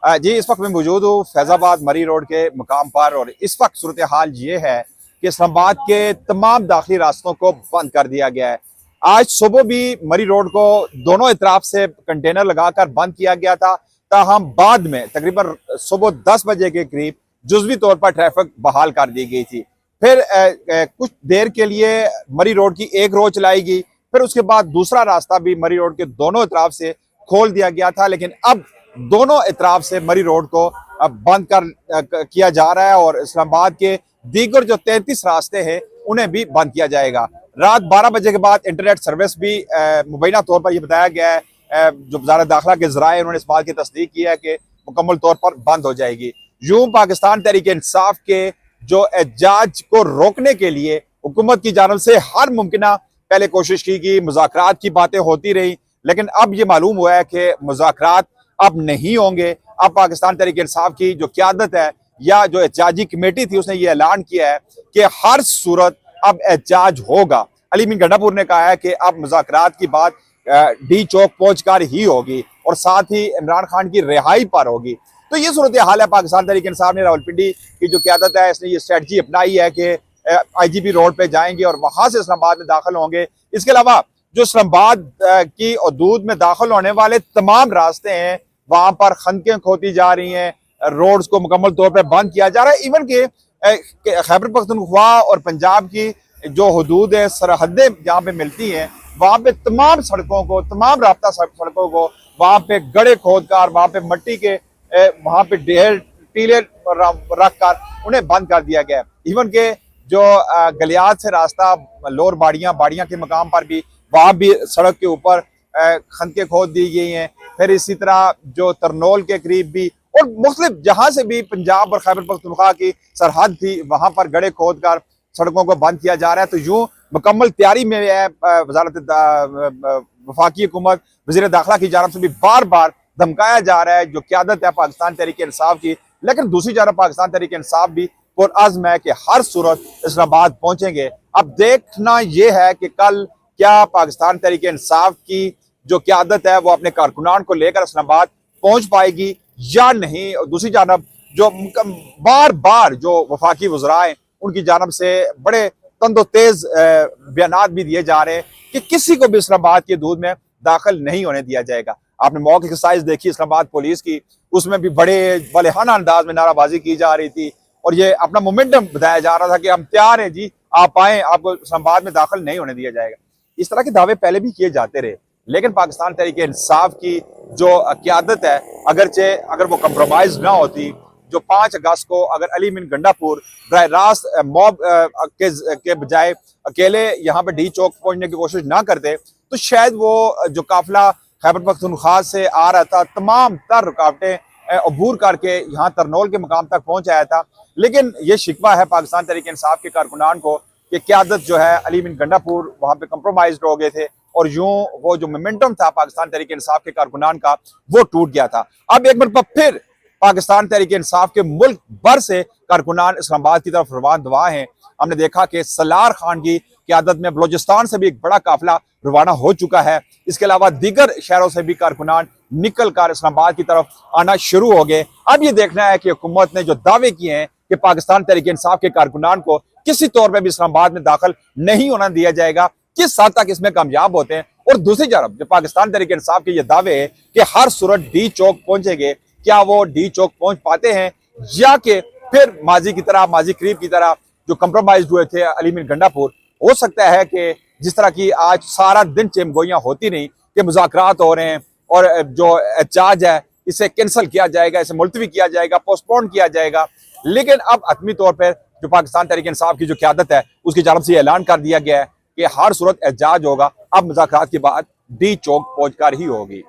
जी, इस वक्त मैं मौजूद हूँ फैजाबाद मरी रोड के मुकाम पर और इस वक्त सूरत हाल ये है कि इस्लामाबाद के तमाम दाखिली रास्तों को बंद कर दिया गया है। आज सुबह भी मरी रोड को दोनों इतराफ से कंटेनर लगाकर बंद किया गया था, ताहम बाद में तकरीबन सुबह 10 बजे के करीब जुज़वी तौर पर ट्रैफिक बहाल कर दी गई थी। फिर कुछ देर के लिए मरी रोड की एक रो चलाई गई, फिर उसके बाद दूसरा रास्ता भी मरी रोड के दोनों इतराफ से खोल दिया गया था, लेकिन अब दोनों इतराफ से मरी रोड को अब बंद किया जा रहा है और इस्लामाबाद के दीगर जो 33 रास्ते हैं उन्हें भी बंद किया जाएगा। रात 12 बजे के बाद इंटरनेट सर्विस भी मुबैना तौर पर यह बताया गया है, जो वज़ारत दाखिला के ज़राए उन्होंने इस बात की तस्दीक की है कि मुकम्मल तौर पर बंद हो जाएगी। यूं पाकिस्तान तहरीक इंसाफ के जो एहतजाज को रोकने के लिए हुकूमत की जानिब से हर मुमकिना पहले कोशिश की गई, मुज़ाकरात की बातें होती रही, लेकिन अब ये मालूम हुआ है कि मुज़ाकरात अब नहीं होंगे। अब पाकिस्तान तहरीक इंसाफ की जो क़यादत है या जो एहतजाजी कमेटी थी उसने ये ऐलान किया है कि हर सूरत अब एहतजाज होगा। अली मीन गंडापुर ने कहा है कि अब मुज़ाकरात की बात डी चौक पहुंचकर ही होगी और साथ ही इमरान खान की रिहाई पर होगी। तो ये सूरत हाल है। पाकिस्तान तहरीक इंसाफ ने रावलपिंडी की जो क़यादत है इसने ये स्ट्रेटजी अपनाई है कि IGP रोड पे जाएंगे और वहां से इस्लामाबाद में दाखिल होंगे। इसके अलावा जो इस्लामाबाद की हदूद में दाखिल होने वाले तमाम रास्ते हैं वहां पर खंदकें खोदी जा रही हैं, रोड्स को मुकम्मल तौर पर बंद किया जा रहा है। इवन के खैबर पख्तूनख्वा और पंजाब की जो हदूद है, सरहदें जहाँ पे मिलती हैं, वहां पे तमाम सड़कों को, तमाम राब्ता सड़कों को वहां पे गड़े खोद कर, वहां पे मट्टी के वहां पे ढेर टीले रख कर उन्हें बंद कर दिया गया है। इवन के जो गलियात से रास्ता लोर बाड़ियां के मकाम पर भी वहां भी सड़क के ऊपर खंदकें खोद दी गई हैं। फिर इसी तरह जो तरनोल के करीब भी और मुख्तलिफ जहां से भी पंजाब और खैबर पख्तूनख्वा की सरहद थी वहां पर गड़े खोद कर सड़कों को बंद किया जा रहा है। तो यूं मुकम्मल तैयारी में है वजारत वफाकी हुकूमत, वज़ीर दाखिला की जानब से भी बार बार धमकाया जा रहा है जो क़यादत है पाकिस्तान तहरीक इंसाफ की। लेकिन दूसरी जानब पाकिस्तान तहरीक इंसाफ भी पुरअज़्म है कि हर सूरत इस्लामाबाद पहुंचेंगे। अब देखना यह है कि कल क्या पाकिस्तान तहरीक इंसाफ की जो क़यादत है वो अपने कारकुनान को लेकर इस्लामाबाद पहुंच पाएगी या नहीं। और दूसरी जानब जो बार बार जो वफाकी वज़रा हैं उनकी जानब से बड़े तंदो तेज बयानात भी दिए जा रहे हैं कि किसी को भी इस्लामाबाद की हदूद में दाखिल नहीं होने दिया जाएगा। आपने मौके की एक्सरसाइज देखी इस्लामाबाद पुलिस की, उसमें भी बड़े बलिहाना अंदाज में नाराबाजी की जा रही थी और ये अपना मोमेंटम बताया जा रहा था कि हम तैयार हैं जी, आप आए, आपको इस्लामाबाद में दाखिल नहीं होने दिया जाएगा। इस तरह के दावे पहले भी किए जाते रहे, लेकिन पाकिस्तान तहरीक इंसाफ की जो क़यादत है अगर वो कंप्रोमाइज ना होती, जो 5 अगस्त को अगर अली मीन गंडापुर बराह रास्त मॉब के बजाय अकेले यहाँ पे डी चौक पहुंचने की कोशिश ना करते तो शायद वो जो काफिला खैबर पख्तूनख्वा से आ रहा था तमाम तर रुकावटें अबूर करके यहाँ तरनोल के मकाम तक पहुंच आया था। लेकिन ये शिकवा है पाकिस्तान तहरीक इंसाफ के कारकुनान को कि क़यादत जो है अली मीन गंडापुर वहाँ पे कंप्रोमाइज हो गए थे और यूं वो जो मोमेंटम था पाकिस्तान तहरीक इंसाफ के कारकुनान का वो टूट गया था। अब एक बार फिर पाकिस्तान तहरीक इंसाफ के मुल्क भर से कारकुनान इस्लामाबाद की तरफ रवान दवा हैं। हमने देखा कि सलार खान की क़यादत में बलोचिस्तान से भी एक बड़ा काफिला रवाना हो चुका है। इसके अलावा दीगर शहरों से भी कारकुनान निकल कर इस्लामाबाद की तरफ आना शुरू हो गए। अब ये देखना है कि हुकूमत ने जो दावे किए हैं कि पाकिस्तान तहरीक इंसाफ के कारकुनान को किसी तौर पर भी इस्लामाबाद में दाखिल नहीं होना दिया जाएगा, किस हद तक इसमें कामयाब होते हैं। और दूसरी तरफ जो पाकिस्तान तहरीक इंसाफ के ये दावे है कि हर सूरत डी चौक पहुंचेंगे, क्या वो डी चौक पहुंच पाते हैं या कि फिर माजी करीब की तरह जो कंप्रोमाइज हुए थे अली मीन गंडापुर, हो सकता है कि जिस तरह की आज सारा दिन चेमगोइयां होती रही कि मुज़ाकरात हो रहे हैं और जो एहतजाज है इसे कैंसिल किया जाएगा, इसे मुलतवी किया जाएगा, पोस्टपोन किया जाएगा। लेकिन अब हतमी तौर पर जो पाकिस्तान तहरीक इंसाफ की जो क़यादत है उसकी जानब से ऐलान कर दिया गया है कि हर सूरत एहतजाज होगा। अब मुज़ाकरात की बात डी चौक पहुंचकर ही होगी।